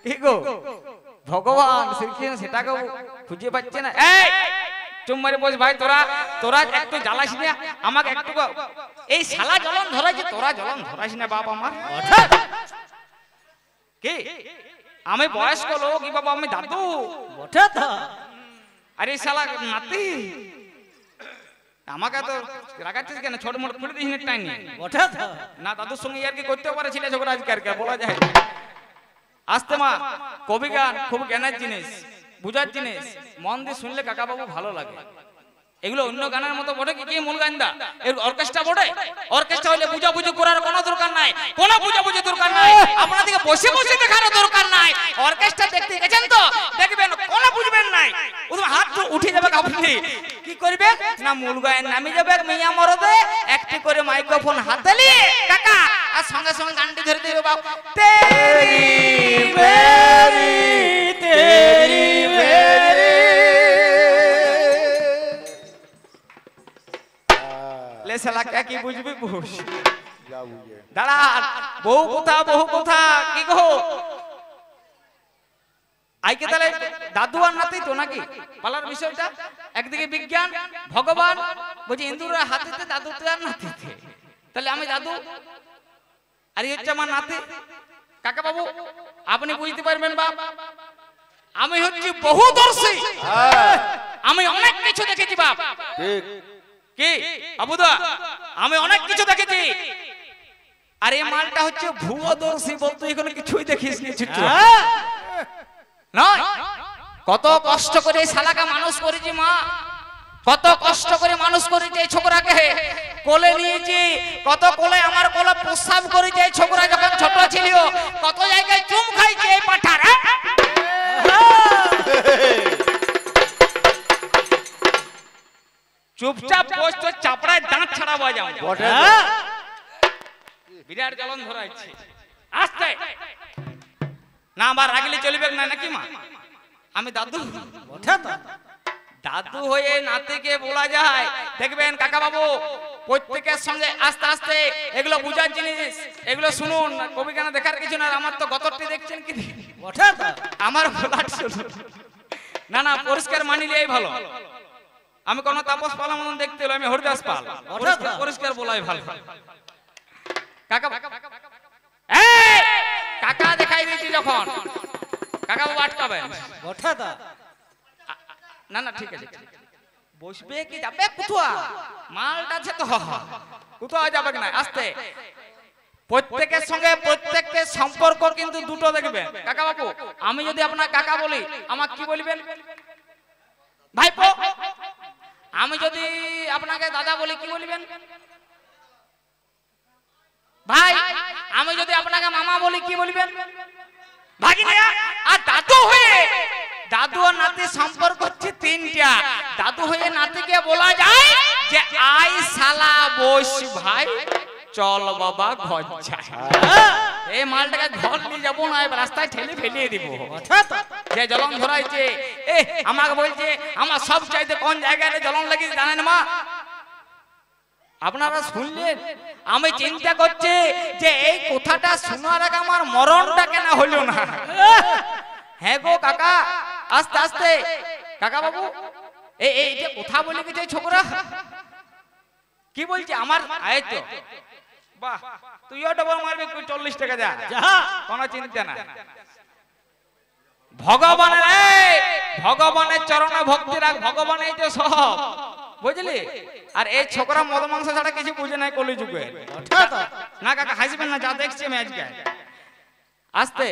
কি গো ভগবান শ্রীকৃষ্ণ সেটাকে খুঁজে পাচ্ছে না। এই চুপ মারি বস ভাই, তোরা তোরা একটু জ্বালাস না আমাকে একটু। এই শালা জ্বলন ধরাইছে, তোরা জ্বলন ধরাইস না বাপ আমার। কি আমি বয়স্ক লোক কি বাবা, আমি দাদু বটে তো। আরে শালা নাতি আমাকে তো রাগাচ্ছিস কেন? ছোট মোট খুলে দিস না টাইনি বটে তো। না দাদুর সঙ্গে আর কি করতে পারে ছিল ঝগড়া আজকে আর কি বলা যায়। আসতে মা, কবি গান খুব জ্ঞানের জিনিস, বুঝার জিনিস, মন দিয়ে শুনলে কাকা বাবু ভালো লাগে। এগুলো অন্য গানের মতো বটে কি মূল গানটা এর অর্কেস্ট্রা বটে। অর্কেস্ট্রা হলে বুঝাবুঝি করার কোনো দরকার নাই, কোনো বুঝাবুঝি দরকার নাই, আপনাদেরকে বসে বসে দেখার দরকার নাই। অর্কেস্ট্রা দেখতে গেছেন তো দেখবেন, কোনো বুঝবেন নাই, ওদের হাত উঠে যাবে। আপনি কি করবেন না, মূল গায়ের নামে যাবে মিয়া মরদে একটি করে মাইক্রোফোন হাতে নিয়ে কাকা, আর সঙ্গে সঙ্গে গানটি ধরে দিবে বাবু, তেরি মেরি তেরি মেরি। কি বুঝবি বুঝ দাঁড়া, বহু কথা বহু কথা। কি গো আইকে তাহলে দাদু আর নাতি তো নাকি পালার বিষয়টা? একদিকে বিজ্ঞান ভগবান বলছি ইন্দুরের হাতিতে দাদুতে আর নাতিতে, তাহলে আমি দাদু আর এই হচ্ছে আমার নাতি। কাকা বাবু আপনি বুঝতে পারবেন বাপ, আমি হচ্ছি বহুদর্শী, আমি অনেক কিছু দেখেছি বাপ। ঠিক কি আবুদা, আমি অনেক কিছু দেখেছি। আর এই মালটা হচ্ছে ভুয়দর্শী, বলতো এখানে কিছুই দেখিস নি নয়। কত কষ্ট করে শালাকে মানুষ করেছি মা, কত কষ্ট করে মানুষ করেছি এই ছোকরাকে, কোলে নিয়েছি, কত কোলে আমার কোলে প্রস্রাব করেছে এই ছোকরা যখন ছোট ছিল, কত জায়গায় চুম খাইছে এই পাঠার। চুপচাপ বস, তো চাপড়ায় দাঁত ছাড়াবো যাও। বিরাট জ্বলন ধরাইছে, আস্তে না আবার রাগলে চলবে না নাকি মা? আমি দাদু, দাদু হয়ে নাতিকে বলা যায়। দেখবেন কাকা বাবু প্রত্যেকের সঙ্গে আস্তে আস্তে এগুলো বুঝার জিনিস, এগুলো শুনুন। কবি কেন দেখার কিছু না, আমার তো গতরটি দেখছেন কি আমার না না পরিষ্কার মানিলে এই ভালো। আমি কোন তাপস পাল মতন দেখতে হলো, আমি হরিদাস পাল, পরিষ্কার বলাই ভালো। কাকা কাকা দেখাই দিয়েছি যখন, কাকা বাবু আটকাবেন না না ঠিক আছে। বসবে কি যাবে কোথাও? মালটা আছে তো কোথাও যাবে না। আস্তে প্রত্যেকের সঙ্গে প্রত্যেকের সম্পর্ক কিন্তু দুটো দেখবেন কাকা বাবু। আমি যদি আপনার কাকা বলি আমাকে কি বলবেন ভাইপো? আমি যদি আপনাকে দাদা বলি কি বলবেন ভাই? আমি যদি আপনাকে মামা বলি কি বলবেন ভাগিনা? আর দাদু হয়ে, দাদু আর নাতির সম্পর্ক হচ্ছে তিনটা। দাদু হয়ে নাতিকে বলা যায় যে আই শালা বস ভাই, চল বাবা ঘর যাই। এই মালটাকে ঘর নিয়ে যাবো না, রাস্তায় ঠেলে ফেলিয়ে দিব। যে জ্বলন ধরাইছে আমাকে বলছে আমার সব চাইতে কোন জায়গায় জ্বলন লাগিয়েছে জানেন মা? আপনারা শুনলেন? আমি চিন্তা করছি যে এই কথাটা শোনার আগে আমার মরণটা কেন হলো না। হ্যাঁ গো কাকা, আস্তে আস্তে কাকা বাবু এই যে কথা বলে গেছে ছোকরা কি বলছে আমার আয়তো। বাহ, তুইও ডবল মারবি 40 টাকা যা, কোনো চিন্তা না। ভগবানের ভগবানের চরণে ভক্তি রাখ, ভগবান এই যে সব বুঝলি। আর এই ছোকরা মদ মাংস ছাড়া কিছু বুঝে নাই কলি যুগে না। কাকা হাসবেন না, যা দেখছি আমি আজকে। আস্তে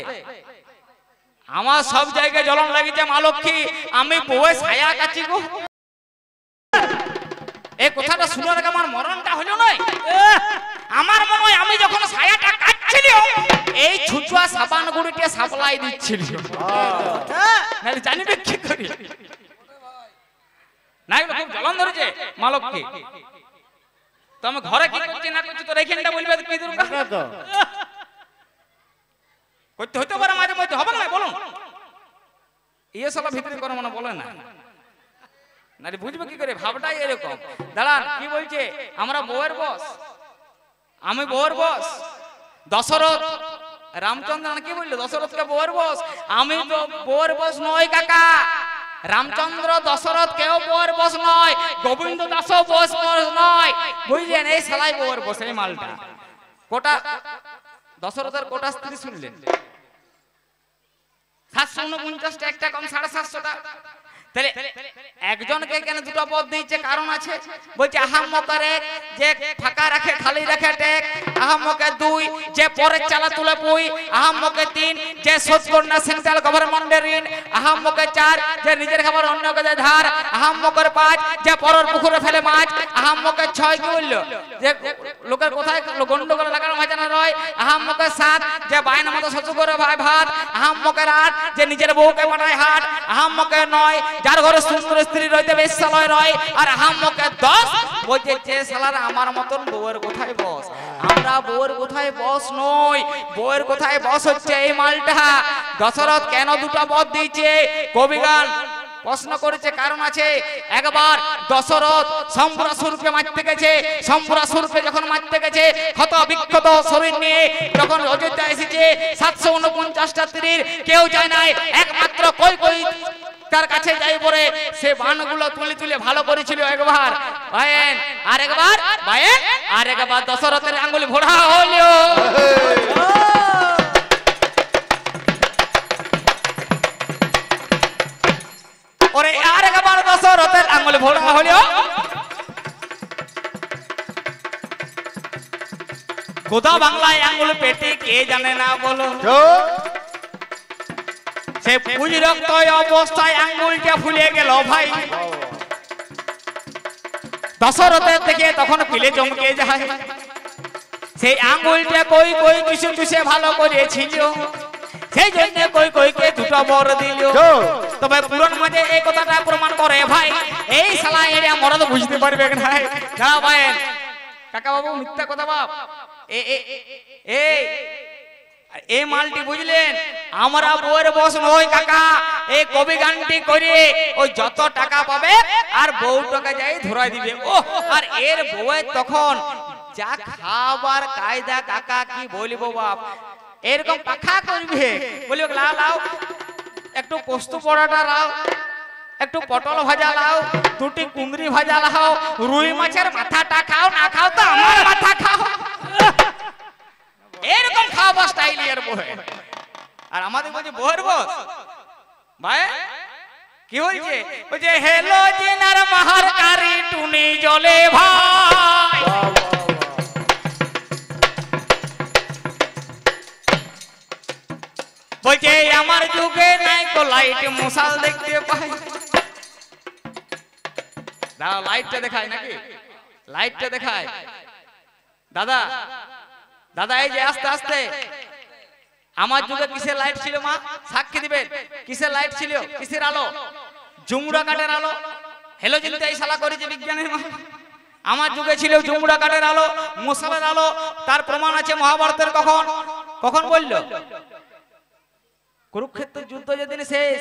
আমার সব জায়গায় জ্বলন লাগিছে মা লক্ষ্মী, আমি বউয়ে ছায়া কাছি গো। এই কথাটা শুনার আগে আমার মরণটা হলো নয়। আমার মনে হয় আমি যখন ছায়াটা কাটছিল এই ছুচুয়া সাবান গুড়িতে সাপ্লাই দিচ্ছিল, নাহলে জানিবে কি করি না। এগুলো খুব জ্বলন ধরেছে মা লক্ষ্মী। তো আমি ঘরে কি করছি না করছি তোর এইখানটা বলবে কি দরকার? করতে হতে পারে মাঝে মধ্যে, হবে না বলুন? ইয়ে সব ভিতরে করে মনে বলে না, না বুঝবে কি করে? ভাবটাই এরকম। দাঁড়ান কি বলছে, আমরা বউয়ের বস, আমি বউয়ের বস। দশরথ রামচন্দ্র কি বললো দশরথকে বউয়ের বস? আমি তো বউয়ের বস নয় কাকা। রামচন্দ্র দশরথ কেউ বউয়ের বস নয়, গোবিন্দ দাসও বস নয়, বুঝলেন? এই শালাই বউয়ের বস এই মালটা। কোটা দশরথের কোটা স্ত্রী শুনলেন 749টা, একটা কম 750টা। তাহলে একজনকে কেন দুটো পদ দিয়েছে? কারণ আছে। বলছে আহাম্মকের এক, যে ফাঁকা রাখে খালি রাখে টেক। আহাম্মকের 2, যে পরের চালা তুলে পুই। আহাম্মকের 3, যে শোধ করে না সেন্ট্রাল গভর্নমেন্টের ঋণ। আহাম্মকের 4, যে নিজের খাবার অন্যকে দেয় ধার। আহাম্মকের 5, যে পরের পুকুরে ফেলে মাছ। আহাম্মকের 6 কি বললো? যে লোকের কোথায় গন্ডগোল লাগানো ভাজানো রয়। আহাম্মকের 7, যে বাইনের মতো শ্বশুর করে ভাই ভাত। আহাম্মকের 8, যে নিজের বউকে পাঠায় হাট। আহাম্মকের 9, যার ঘরে সুন্দর স্ত্রী রইতে বেশ্যালয় রয়। আর আহাম্মকের 10, বলছে যে শালারা আমার মতন বউয়ের কোথায় বস। আমরা বউয়ের কোথায় বস নই, বউয়ের কোথায় বস হচ্ছে এই মালটা। দশরথ কেন দুটো পদ দিয়েছে? কবিগান প্রশ্ন করেছে, কারণ আছে। একবার দশরথ সম্বরাসুরকে মারতে গেছে। সম্বরাসুরকে যখন মারতে গেছে ক্ষত বিক্ষত শরীর নিয়ে যখন অযোধ্যা এসেছে, 749টা তীর কেউ যায় নাই, একমাত্র কই তার কাছে যাই পরে সে বাণগুলো তুলে তুলে ভালো করেছিল একবার ভাইয়েন, আরেকবার ভাইয়েন, আরেকবার দশরথের আঙ্গুল ভোড়া হলো। ওরে আরেকবার দশরথের আঙ্গুল ভোড়া হলো। গোদা বাংলায় আঙ্গুল পেটে কে জানে না বলো? সে পুঁজ রক্ত অবস্থায় আঙ্গুলটা ফুলে গেল ভাই। দশরথের থেকে তখন পিলে চমকে যায়। সেই আঙ্গুলটা কই কিছু কিছু ভালো করেছিল, সেই জন্য কইকে দুটো বর দিল। তবে পুরাণ মাঝে এই কথাটা প্রমাণ করে ভাই, এই শালা এরিয়া মরদ বুঝতে পারবে না। দাঁড়াও ভাই কাকা বাবু, মিথ্যা কথা বাপ। এই মালটি বুঝলেন, আমরা বউয়ের বস নই কাকা। এই কবি গানটি করে ওই যত টাকা পাবে আর বউ টাকা যাই ধরাই দিবে। ও আর এর বউয়ের তখন যা খাবার কায়দা কাকা কি বলবো বাপ, এরকম পাখা করবে। বলবে লাও একটু পোস্ত পড়াটা লাও, একটু পটল ভাজা লাও, 2টি কুঁদরি ভাজা লাও, রুই মাছের মাথাটা খাও, না খাও তো আমার মাথা খাও। এরকম খাওয়া স্টাইল এর বউয়ে। আর আমাদের বলছে বউয়ের বস ভাই কি হয়েছে? বলছে হেলো জিনার মাহার কারি টুনি জলে ভাই। বলছে আমার যুগে নাই কো লাইট মশাল দেখতে পাই। দাদা লাইটটা দেখায় নাকি? লাইটটা দেখায় দাদা। দাদা এই যে আস্তে আস্তে, আমার যুগে কিসের লাইট ছিল মা? সাক্ষী দিবেন। কিসের লাইট ছিল? কিসের আলো? জুমুড়া কাঠের আলো। হেলোজেন এই শালা করেছে বিজ্ঞানের মা। আমার যুগে ছিল জুমুড়া কাঠের আলো, মশালের আলো। তার প্রমাণ আছে মহাভারতের। কখন বলল? কুরুক্ষেত্রের যুদ্ধ যেদিন শেষ,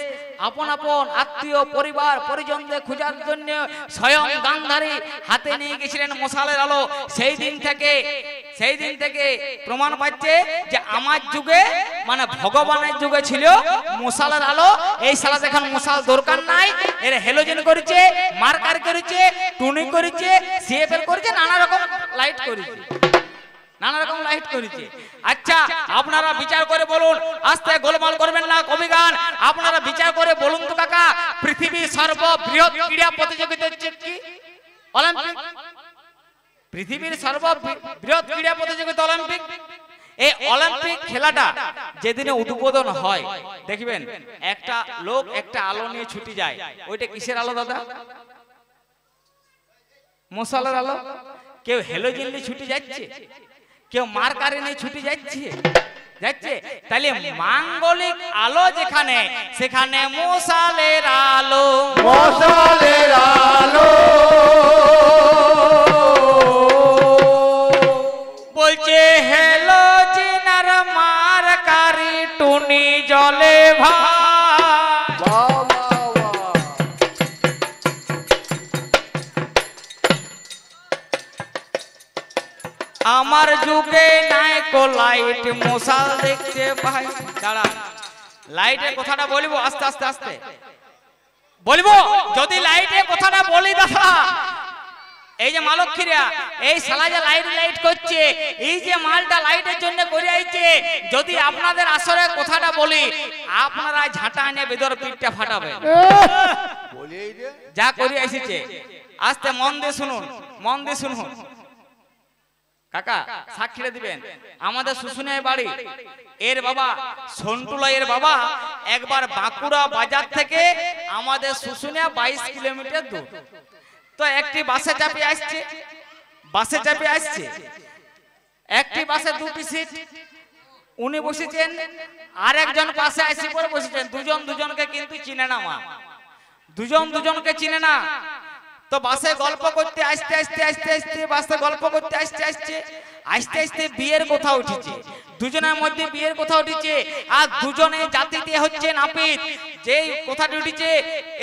আপন আপন আত্মীয় পরিবার পরিজনদের খোঁজার জন্য স্বয়ং গান্ধারী হাতে নিয়ে গেছিলেন মশালের আলো। সেই দিন থেকে প্রমাণ পাচ্ছে যে আমার যুগে মানে ভগবানের যুগে ছিল মশালের আলো। এই শালা এখন মশাল দরকার নাই, এর হেলোজেন করেছে, মার্কার করেছে, টুনি করেছে, সিএফএল করেছে, নানা রকম লাইট করেছে। আচ্ছা আপনারা বিচার করে বলুন, আস্তে গোলমাল করবেন না কবিগান। আপনারা বিচার করে বলুন তো কাকা, পৃথিবীর সর্ববৃহৎ ক্রীড়া প্রতিযোগিতা হচ্ছে কি? অলিম্পিক। পৃথিবীর সর্ববৃহৎ ক্রীড়া প্রতিযোগিতা অলিম্পিক। এই অলিম্পিক খেলাটা যেদিনে উদ্বোধন হয় দেখবেন একটা লোক একটা আলো নিয়ে ছুটি যায়। ওইটা কিসের আলো দাদা? মশালের আলো। কেউ হেলোজেন নিয়ে ছুটি যাচ্ছে, কেউ মার্কারি নিয়ে ছুটি যাচ্ছে। তাহলে মাঙ্গলিক আলো যেখানে, সেখানে মশালের আলো। মশালের আলো বলছে হেলোজেন আর মার্কারি টুনি জলে ভাই। আমার যুগে নাই গো লাইট মশাল দেখতে পাই। দাঁড়া, লাইটের কথাটা বলবো আস্তে আস্তে আস্তে বলবো। যদি লাইটের কথাটা বলি দাদা, এই যে মালক্ষীরা এই শালা যে লাইট করছে, এই যে মালটা লাইটের জন্য করে আইছে, যদি আপনাদের আসরে কথাটা বলি, আপনারা ঝাঁটা এনে বেদর পিঠটা ফাটাবে। যা করে আসছে আস্তে মন দিয়ে শুনুন, মন দিয়ে শুনুন কাকা, সাক্ষীরা দিবেন। আমাদের শুশুনিয়া বাড়ি, এর বাবা সন্টুলা, এর বাবা একবার বাঁকুড়া বাজার থেকে আমাদের শুশুনিয়া 22 কিলোমিটার দূর। তো একটি বাসে চাপে আসছে, বাসে চাপে আসছে, একটি বাসে দুটি সিট, উনি বসেছেন, আর একজন পাশে আসি পরে বসেছেন। দুজন দুজনকে কিন্তু চিনে না, মা দুজন দুজনকে চিনে না। তো বাসে গল্প করতে আসতে আসতে আসতে আসতে বাসে গল্প করতে আসতে আসতে আসতে আসতে বিয়ের কথা উঠেছে। দুজনের মধ্যে বিয়ের কথা উঠেছে, আর দুজনে জাতিতে হচ্ছে নাপিত। যেই কথাটি উঠেছে,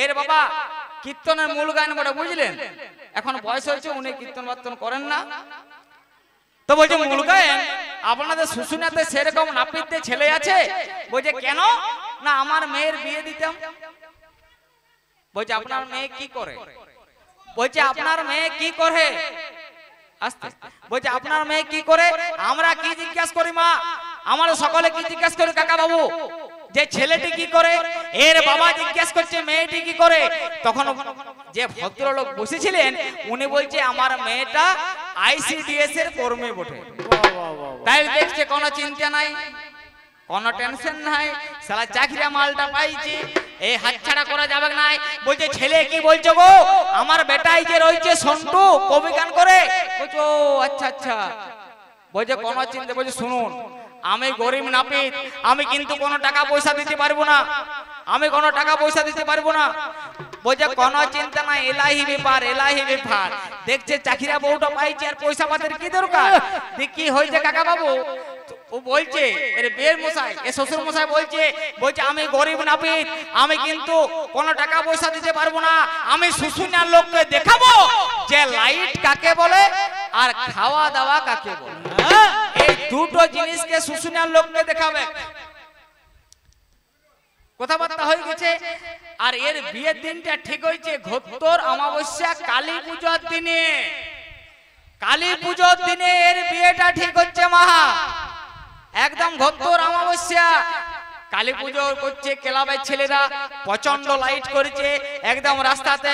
এর বাবা কীর্তনের মূল গান বলে, বুঝলেন? এখন বয়স হয়েছে, উনি কীর্তন বার্তন করেন না। তো বলছে মূল গায়েন আপনাদের শুশুনিয়াতে সেরকম নাপিতদের ছেলে আছে? বলছে কেন? না আমার মেয়ের বিয়ে দিতাম। বলছে আপনার মেয়ে কি করে? বলছে আপনার মেয়ে কি করে? আস্তে বলছে আপনার মেয়ে কি করে? আমরা কি জিজ্ঞাসা করি মা, আমরা সকলে কি জিজ্ঞাসা করি কাকা বাবু, যে ছেলেটি কি করে? এর বাবা জিজ্ঞাসা করছে মেয়েটি কি করে? তখন যে ভদ্রলোক বসেছিলেন উনি বলছে আমার মেয়েটা আইসিডিএস এর কর্মী বটে। তাই দেখছে কোনো চিন্তা নাই, কোনো টেনশন নাই, সালা চাকরিয়া মালটা পাইছে, এই হাতছাড়া করা যাবে না। বলছে ছেলে কি বলছো গো? আমার বেটাই যে রয়েছে সন্টু কবি গান করে। বলছো আচ্ছা আচ্ছা। বলছে কোনো চিন্তা, বলছে শুনুন আমি গরিব নাপিত, আমি কিন্তু কোনো টাকা পয়সা দিতে পারবো না, আমি কোনো টাকা পয়সা দিতে পারবো না। বলছে কোনো চিন্তা নাই, এলাহি ব্যাপার, এলাহি ব্যাপার। দেখছে চাকরিয়া বউটা পাইছে, আর পয়সা পাতের কি দরকার? কি হয়েছে কাকা বাবু? ও বলছে এর বিয়ের মশাই, এ শ্বশুর মশাই বলছে, বলছে আমি গরিব নাপিত, আমি কিন্তু কোনো টাকা পয়সা দিতে পারবো না, আমি শুশুনিয়ার লোককে দেখাবো যে লাইট কাকে বলে আর খাওয়া দাওয়া কাকে বলে। এই দুটো জিনিসকে শুশুনিয়ার লোককে দেখাবে। কথাবার্তা হয়ে গেছে। আর এর বিয়ের দিনটা ঠিক হয়েছে ঘোত্তর অমাবস্যা কালী পুজোর দিনে। কালী পুজোর দিনে এর বিয়েটা ঠিক হচ্ছে মাহা, একদম ঘোত্তর অমাবস্যা। কালী পুজো করছে ক্লাবের ছেলেরা, প্রচন্ড লাইট করেছে একদম রাস্তাতে,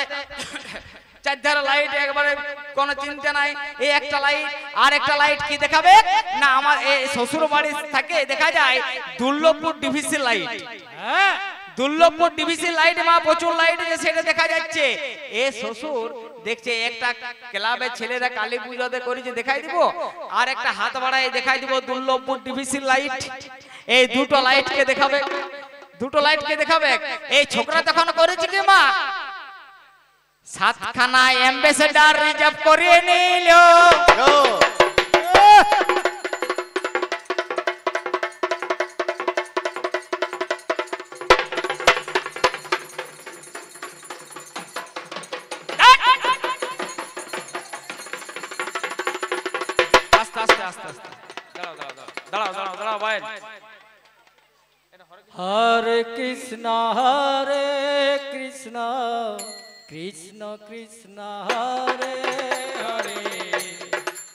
চারধারে লাইট, একবারে কোনো চিন্তা নাই। এই একটা লাইট, আর একটা লাইট কি দেখাবে না, আমার এই শ্বশুর বাড়ি থেকে দেখা যায় দুর্লভপুর ডিভিসি লাইট। হ্যাঁ দুর্লভপুর ডিভিসি লাইট মা, প্রচুর লাইট সেটা দেখা যাচ্ছে। এ শ্বশুর দেখছে একটা ক্লাবের ছেলেরা কালী পুজোতে করেছে দেখাই দিব, আর একটা হাত বাড়ায় দেখাই দিব দুর্লভপুর ডিভিসি লাইট। এই দুটো লাইটকে দেখাবে, দুটো লাইটকে দেখাবে। এই ছোকরা তখন করেছে কি মা, সাতখানা অ্যাম্বাসেডর রিজার্ভ করে নিল। हरे कृष्ण कृष्ण कृष्ण हरे हरे,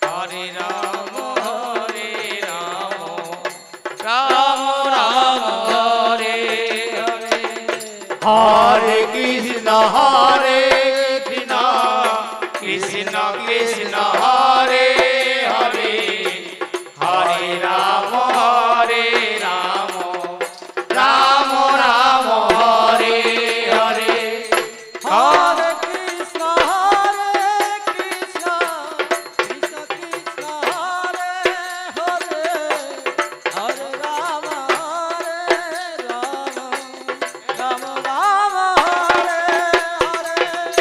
हरे राम राम राम हरे हरे। हरे कृष्ण कृष्ण कृष्ण हरे हरे, हरे राम राम राम हरे हरे। हरे कृष्ण कृष्ण कृष्ण कृष्ण हरे हरे, हरे राम राम राम हरे हरे।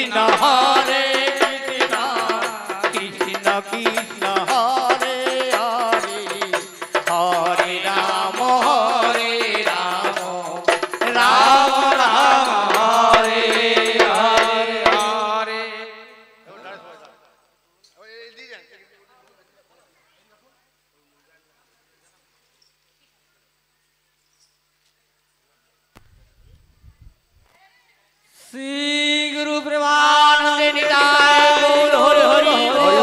কৃষ্ণ হরে কৃষ্ণ কৃষ্ণ কৃষ্ণ হরে হরে হরে রাম রাম রাম হরে হরে হরে শ্রী গুরু প্রেমানন্দে নিতাই গৌর হরি হরি হরি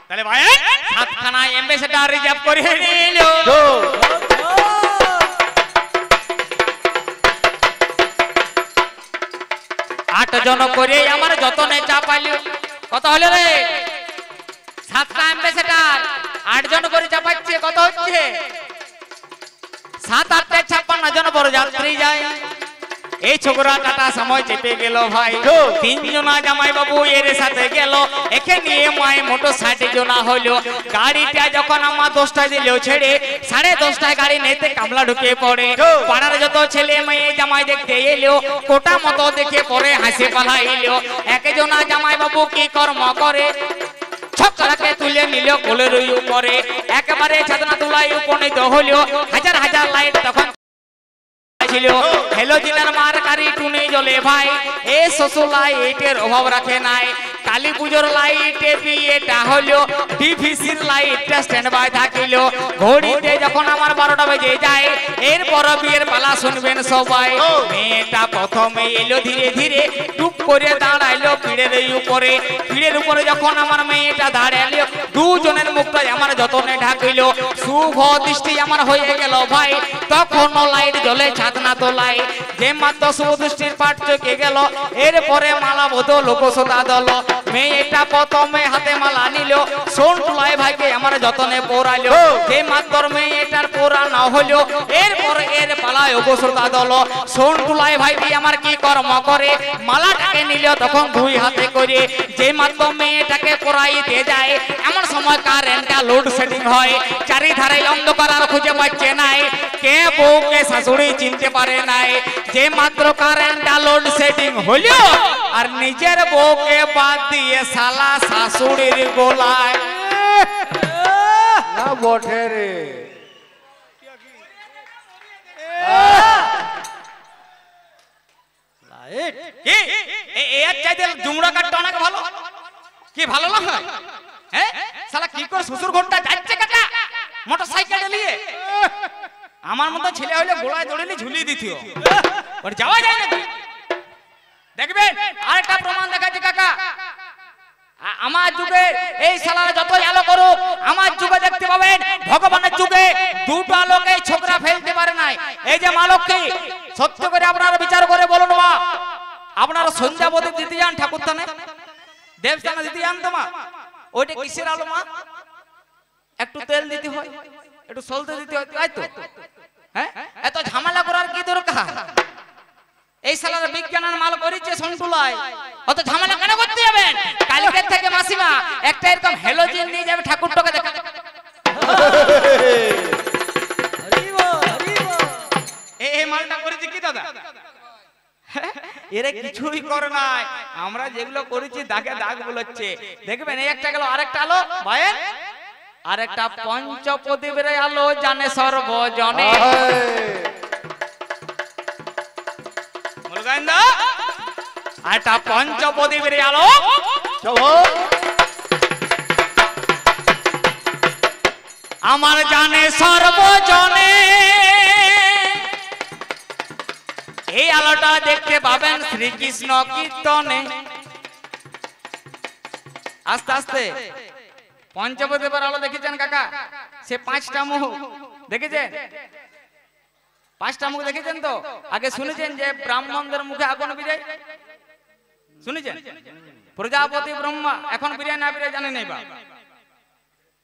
তাহলে ভাই সাতখানা এমবেসেডার রিজার্ভ করে নিল আট জন করে আমার যতনে চাপাইল কত হলো রে সাতটা এমবেসেডার 8 জন করে চাপাচ্ছে কত হচ্ছে 7 8 56 জন বড় যাত্রী যায় এই ছোকরা টাটা সময় চেপে গেল ভাই 3 জনা জামাই বাবু এর সাথে গেল একে নিয়ে মাই মোটরসাইকেল জনা হলো গাড়িটা যখন আমার 10টায় দিল ছেড়ে 10:30টায় গাড়ি নেতে কামলা ঢুকে পড়ে পাড়ার যত ছেলে মেয়ে জামাই দেখতে এলো কোটা মতো দেখে পরে হাসি পালাইলো একজনা জামাই বাবু কি কর্ম করে ছকরাকে তুলে নিল কোলের উপরে একেবারে ছাদনা তুলাই উপনীত হলো হাজার হাজার লাইট তখন ছিল হেলোজিনের মারকারি টুনি জ্বলে ভাই এ শ্বশুর লাইটের অভাব রাখে নাই কালী পুজোর লাইটে বিয়েটা হলো ডিভিসির লাইটটা স্ট্যান্ড বাই থাকিল ঘড়িতে যখন আমার 12টা বেজে যায় এরপর বিয়ের পালা শুনবেন সবাই মেয়েটা প্রথমে এলো ধীরে ধীরে টুপ করে দাঁড়াইলো পিড়ের উপরে যখন আমার মেয়েটা দাঁড়াইলো দুজনের মুখটা আমার যতনে ঢাকিল শুভ দৃষ্টি আমার হয়ে গেল ভাই তখন লাইট জ্বলে ছাদনা তোলাই যে মাত্র শুভ দৃষ্টির পাট চকে গেল এরপরে মালা বদল লোকসতা দল মেয়েটা প্রথমে হাতে মালা নিল সোন তুলাই ভাইকে আমার যতনে পরাইলো যে মাত্র মেয়েটার পোড়া না হলো এরপর এর পালায় অবসরতা দল সোন তুলাই ভাইটি আমার কি কর্ম করে মালাটাকে নিল তখন 2 হাতে করে যে মাত্র মেয়েটাকে পরাইতে যায় এমন সময় কারেন্টটা লোড সেটিং হয় চারিধারে অন্ধকার আর খুঁজে পাচ্ছে নাই কে বউকে শাশুড়ি চিনতে পারে নাই যে মাত্র কারেন্টটা লোড সেটিং হলো আর নিজের বউকে বাদ দিয়ে শালা শাশুড়ির গোলায় না বটে রে লাইট কি এর চাইতে জুমড়া কাটটা অনেক ভালো কি ভালো না হয় হ্যাঁ শালা কি করে শ্বশুর ঘরটা যাচ্ছে কাকা মোটরসাইকেল নিয়ে আমার মতো ছেলে হইলে গোলায় দড়িলে ঝুলিয়ে দিতিও ওর যাওয়া যায় না দেখবেন আরেকটা প্রমাণ দেখাচ্ছি কাকা আমার যুগে এই শালারা যতই আলো করুক আমার যুগে দেখতে পাবেন ভগবানের যুগে দুটো আলোকে ছোকরা ফেলতে পারে নাই এই যে মা লক্ষ্মী সত্য করে আপনারা বিচার করে বলুন মা আপনারা সন্ধ্যাবতী দিতে যান ঠাকুর থানে দেবস্থানে দিতে যান তো মা ওইটা কিসের আলো মা একটু তেল দিতে হয় একটু সলতে দিতে হয় তাই তো হ্যাঁ এত ঝামেলা করার কি দরকার এই শালার বিজ্ঞানের মাল করেছে সন্টুলাই অত ঝামেলা কেন করতে যাবেন কালকের থেকে মাসিমা একটা এরকম হেলোজেন নিয়ে যাবে ঠাকুরটাকে দেখা এই মালটা করেছে কি দাদা এরা কিছুই করে নাই আমরা যেগুলো করেছি দাগে দাগ বলছে দেখবেন এই একটা গেল আরেকটা আলো ভাইয়ের আরেকটা পঞ্চপ্রদীপের আলো জানে সর্বজনে আরেকটা পঞ্চপ্রদীপের আলো আমার জানে সর্বজনে এই আলোটা দেখতে পাবেন শ্রীকৃষ্ণ কীর্তনে আস্তে আস্তে পঞ্চপ্রদীপের আলো দেখেছেন কাকা সে 5টা মুখ দেখেছেন 5টা মুখ দেখেছেন তো আগে শুনেছেন যে ব্রাহ্মণদের মুখে আগুন বিরায় শুনেছেন প্রজাপতি ব্রহ্মা এখন বিরায় না বিরায় জানেন নাই বা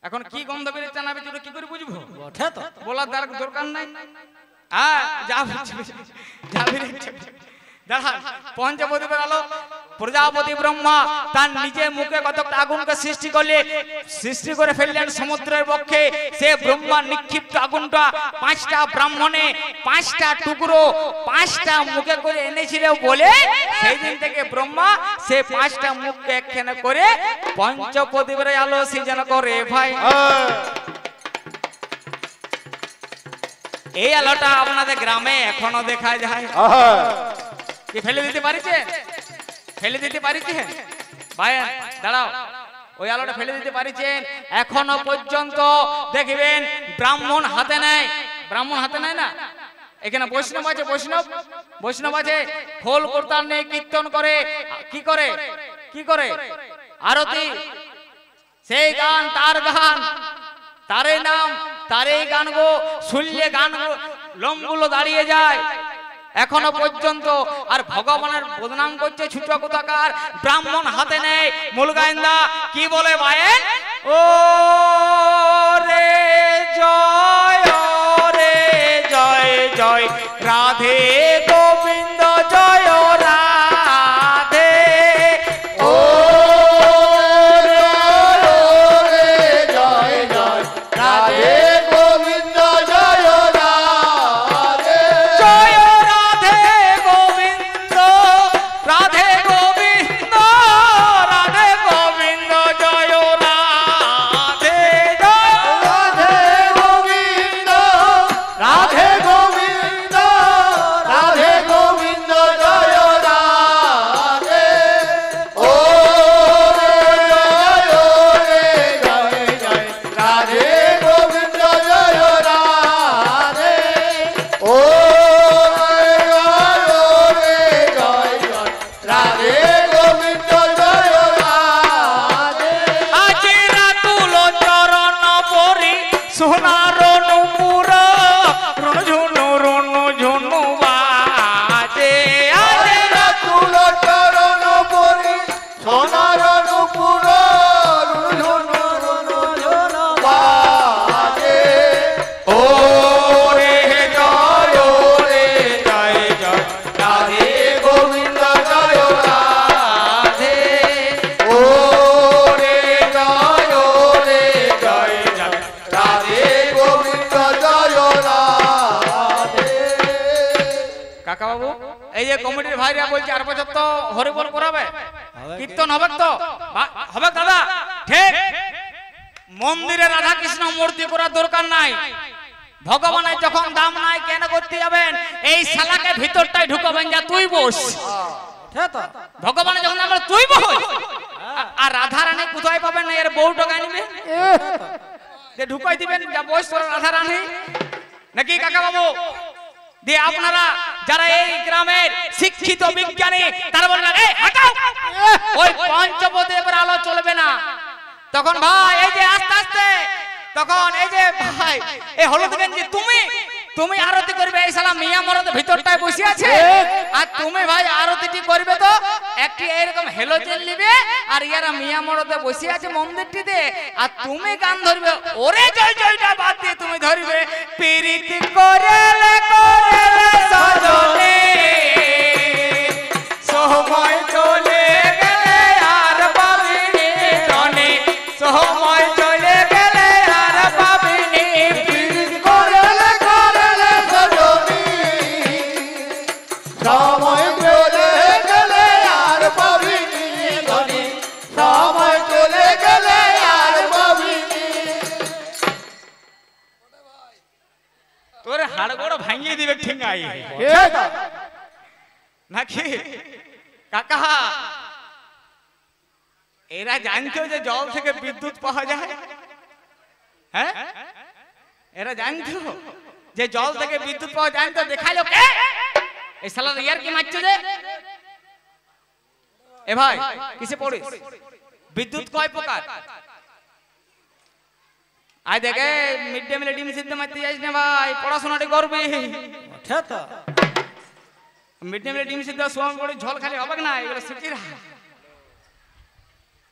এখন কি গন্ধ বেরোচ্ছে না বেরোচ্ছে কি করে বুঝবো? বটে তো বলার দরকার নাই। হ্যাঁ যা যা বেরোচ্ছে দেখা পঞ্চপ্রদীপের আলো। প্রজাপতি ব্রহ্মা তার নিজের মুখে কতটা আগুনকে সৃষ্টি করে ফেললেন সমুদ্রের পক্ষে। সে ব্রহ্মা নিক্ষিপ্ত আগুনটা 5টা ব্রাহ্মণে 5টা টুকরো 5টা মুখে করে এনেছিল বলে সেই দিন থেকে ব্রহ্মা সে 5টা মুখকে একখানে করে পঞ্চপ্রদীপের আলো সৃজন করে ভাই। এই আলোটা আপনাদের গ্রামে এখনো দেখা যায়। কি ফেলে দিতে পারিছে? ফেলে দিতে পারিছে ভাই? দাঁড়াও, ওই আলোটা ফেলে দিতে পারিছেন? এখনো পর্যন্ত দেখবেন ব্রাহ্মণ হাতে নেয়। ব্রাহ্মণ হাতে নেয় না, এখানে বৈষ্ণব আছে, বৈষ্ণব আছে, খোল করতাল নেই, কীর্তন করে। কি করে? কি করে? আরতি। সেই গান তার গান, তারে নাম, তারে গান গো, শুনলে গান লোমগুলো দাঁড়িয়ে যায় এখনো পর্যন্ত। আর ভগবানের বদনাম করছে ছোট কোথাকার। ব্রাহ্মণ হাতে নেয় মূল গাইন্দা কি বলে ভাইয়েন? ও রে জয়, ও রে জয় জয় রাধে গোবিন্দ জয় রাধে। ও রে জয় জয় রাধে গোবিন্দ জয় রাধে। জয় রাধে গোবিন্দ, রাধে গোবিন্দ, রাধে গোবিন্দ জয় রাধে। রাধে গোবিন্দ, রাধে গোবিন্দ, রাধে গোবিন্দ জয় রাধে। ও রে জয় জয় রাধে গোবিন্দ জয় রাধে। ও রে জয় জয় রাধে গোবিন্দ জয় রাধে। আজি রাতুল চরণ পরি সোনার নুপুর, রুণ ঝুনু বাজে। আজি রাতুল চরণ পরি সোনার নুপুর, রুণ ঝুন বাজে। ও রে জয়, ও রে জয় জয় রাধে গোবিন্দ জয় রাধে। ও রে জয়, ও রে জয় জয় রাধে গোবিন্দ জয় রাধে। কাকা বাবু, এই যে কমিটির ভাইরা বলছে 8 বছর তো হরিবোল করাবে, কীর্তন হবে তো? হবে দাদা, ঠিক। মন্দিরে রাধা কৃষ্ণ মূর্তি করার দরকার নাই। ভগবানের যখন দাম নাই কেন করতে যাবেন? এই শালাকে ভিতরটাই ঢুকাবেন, যা তুই বস। ভগবানের যখন আমরা তুই বস। আর রাধা রানী কোথায় পাবেন না? এর বউ টাকা নিবে যে ঢুকাই দিবেন, যা বস তোর রাধা রানী নাকি কাকা বাবু? দিয়ে আপনারা যারা এই গ্রামের শিক্ষিত বিজ্ঞানী তারা বললেন এই হটাও, ওই পঞ্চপ্রদীপের আলো চলবে না। তখন ভাই এই যে আস্তে আস্তে, তখন এই যে ভাই এই হলুদ গেঞ্জি তুমি আরতি করবে। এই শালা মিয়া মরদ ভিতরটায় বসে আছে, আর তুমি ভাই আরতিটি করবে তো একটি এরকম হেলোজেন নিবে, আর ইয়ারা মিয়া মরদে বসে আছে মন্দিরটিতে, আর তুমি গান ধরবে। ওরে জয় জয়টা বাদ দিয়ে তুমি ধরবে প্রীতি করেলে করেলে সজনে, সময় চলে গেলে আর পাবিনি রনে, সময় চলে গেলে আর পাবিনি। করেলে করেলে সজনী, সময় চলে গেলে আর পাবিনি ধনী, সময় চলে গেলে আর পাবিনি। তোর হাড়গোড় ভাঙিয়ে দিবে ঠিঙ্গাই নাকি কাকা? এরা জানতো যে জল থেকে বিদ্যুৎ পাওয়া যায়? হ্যাঁ, এরা জানতো যে জল থেকে বিদ্যুৎ পাওয়া যায়? তো দেখাইলো কে? এই শালার ইয়ার কি মারছে যে? এ ভাই কিসে পড়িস? বিদ্যুৎ কয় প্রকার? আয় দেখে মিড ডে মিলে ডিম সিদ্ধ মারতে যাইস না ভাই, পড়াশোনাটি করবি। মিড ডে মিলে ডিম সিদ্ধ সোয়াম করে ঝোল খালি হবে না, এগুলো শিখি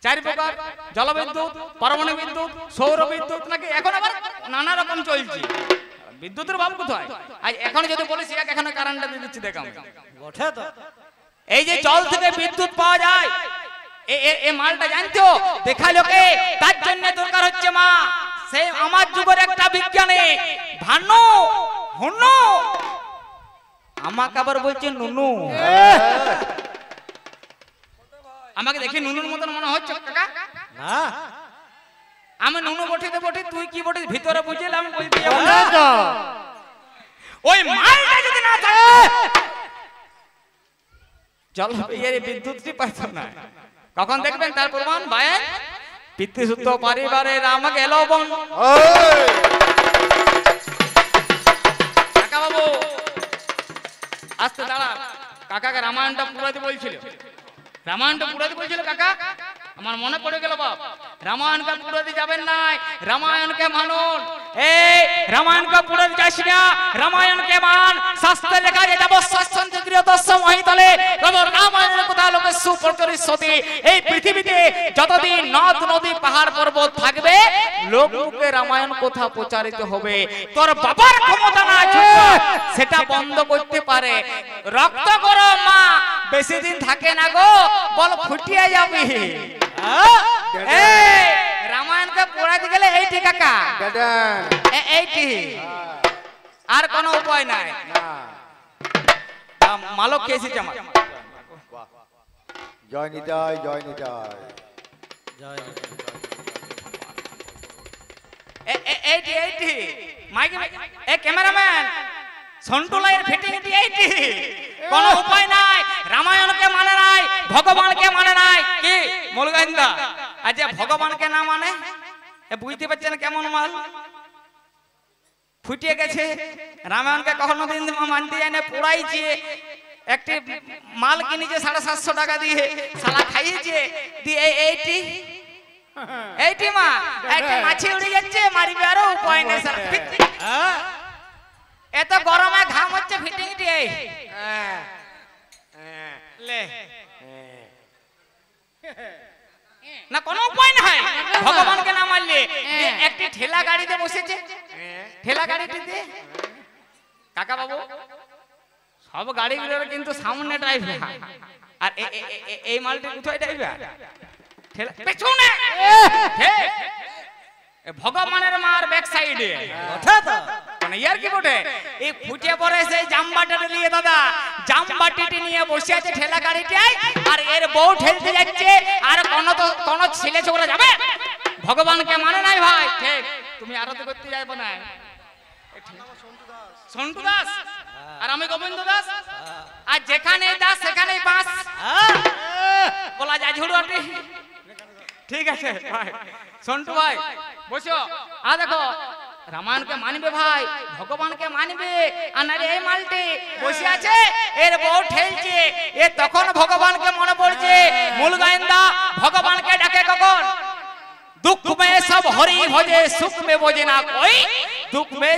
চার প্রকার, জলবিদ্যুৎ, পারমাণবিক বিদ্যুৎ, সৌর বিদ্যুৎ, নাকি এখন আবার নানা রকম চলছে। বিদ্যুতের ভাব কোথায়? আজ এখন যদি বলিস এখানে কারেন্টটা দিয়ে দিচ্ছি দেখাম। বটে তো এই যে জল থেকে বিদ্যুৎ পাওয়া যায়, এই মালটা জানতো দেখালো কে? তার জন্য দরকার হচ্ছে মা। সেই আমার যুগের একটা বিজ্ঞানী ভানু হুনু, আমাকে আবার বলছে নুনু। আমাকে দেখে নুনুর মতন মনে হচ্ছে কাকা? না আমি নুনু বটিতে বটি, তুই কি বটিস ভিতরে বুঝিলাম বলতে বটে তো ওই মালটা যদি না থাকে জল এর বিদ্যুৎই পাইত না। কখন দেখবেন তার প্রমাণ? বায়ে পিতৃসূত্র পরিবারে রাম গেল বন। কাকা বাবু আস্তে দাঁড়া। কাকাকে রামায়ণটা পুরাতে বলছিল, রামায়ণটা পুরাতে বলছিল কাকা। আমার মনে পড়ে গেল বাপ, রামায়ণকে পুরাতে যাবেন নাই, রামায়ণকে মানুন। এই রামায়ণকে পুরাতে যাস না, রামায়ণকে মান। শাস্ত্রে লেখা আছে যাবৎসন্ত গৃহদস্য মহিতলে তব রামায়ণের কথা লোকে সুপ্রচরিষ্যতি। এই পৃথিবীতে যতদিন নদ নদী পাহাড় পর্বত থাকবে লোক মুখে রামায়ণ কথা প্রচারিত হবে। তোর বাবার ক্ষমতা না সেটা বন্ধ করতে পারে। রক্ত গরম মা বেশি দিন থাকে না গো, বল ফুটিয়ে যাবি। রামায়ণকে পড়াতে গেলে এইটি কাকা, এইটি, আর কোনো উপায় নাই। মালক খেয়েছি আমার। জয় নিতাই, জয় নিতাই। এইটি এইটি মাইকে এ ক্যামেরাম্যান সন্টু লাইয়ের ফিটিং এইটি। কোনো উপায় নাই, রামায়ণকে মানে নাই, ভগবানকে মানে নাই। কি মুলগাইন্দা আজ ভগবানকে না মানে বুঝতে পারছেন কেমন মাল ফুটিয়ে গেছে। রামায়ণকে কখনো দিন মানতে যায় না, পোড়াইছে। একটি মাল কিনেছে 750 টাকা দিয়ে, শালা খাইয়েছে দিয়ে। এইটি এইটি মা একটা মাছি উড়ে যাচ্ছে, মারিবে আরো উপায় নেই। এত গরমে ঘাম হচ্ছে ফিটিং দিয়ে লে না, কোনো উপায় নাই ভগবানকে না মানলে। একটি ঠেলা গাড়িতে বসেছে, ঠেলা গাড়িটিতে কাকা বাবু সব গাড়িগুলোর কিন্তু সামনে ড্রাইভার, আর এই মালটি কোথায় ড্রাইভার? ঠেলা পেছনে। ভগবানের মার ব্যাক সাইডে। মানে ইয়ার কি বটে? এই ফুটিয়ে পড়ে সেই জামবাটিটি নিয়ে দাদা, জামবাটিটি নিয়ে বসে আছে ঠেলা গাড়িটায়, আর এর বউ ঠেলতে যাচ্ছে। আর কোন ছেলে ছোকরা যাবে? ভগবানকে মানে নাই ভাই। ঠিক, তুমি আরতি করতে যাবে না। সন্টু দাস আর আমি গোবিন্দ দাস, আর যেখানে দাস সেখানেই বাস বলা যায়। ঝুড়ি ঠিক আছে ভাই। সন্টু ভাই বসো। আর দেখো রামায়ণকে মানবে ভাই, ভগবানকে মানবে। আর নারে এই মালটি বসে আছে, এর বউ ঠেলছে। এ তখন ভগবানকে মনে পড়ছে। মূল গায়েন্দা ভগবানকে ডাকে কখন? दुख में सब हरि भजे, सुख में भजे ना कोई। दुख में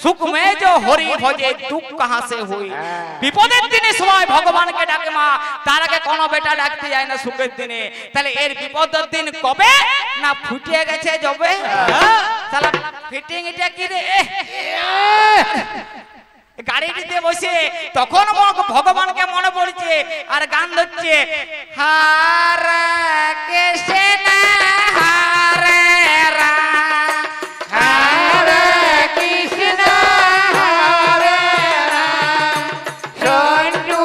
सुख में जो हरि भजे, दुख कहाँ से हुई? বিপদের দিনে সময় ভগবানকে ডাকে মা, তার আগে কোনো বেটা ডাকতে যায় না সুখের দিনে। তাহলে এর বিপদের দিন কবে না ফুটিয়ে গেছে যবে। তাহলে ফিটিং এটা কি রে? গাড়িটিতে বসে তখন ভগবানকে মনে পড়ছে, আর গান ধরছে হরে কৃষ্ণ হরে রাম হরে কৃষ্ণ হরে রাম সন্টু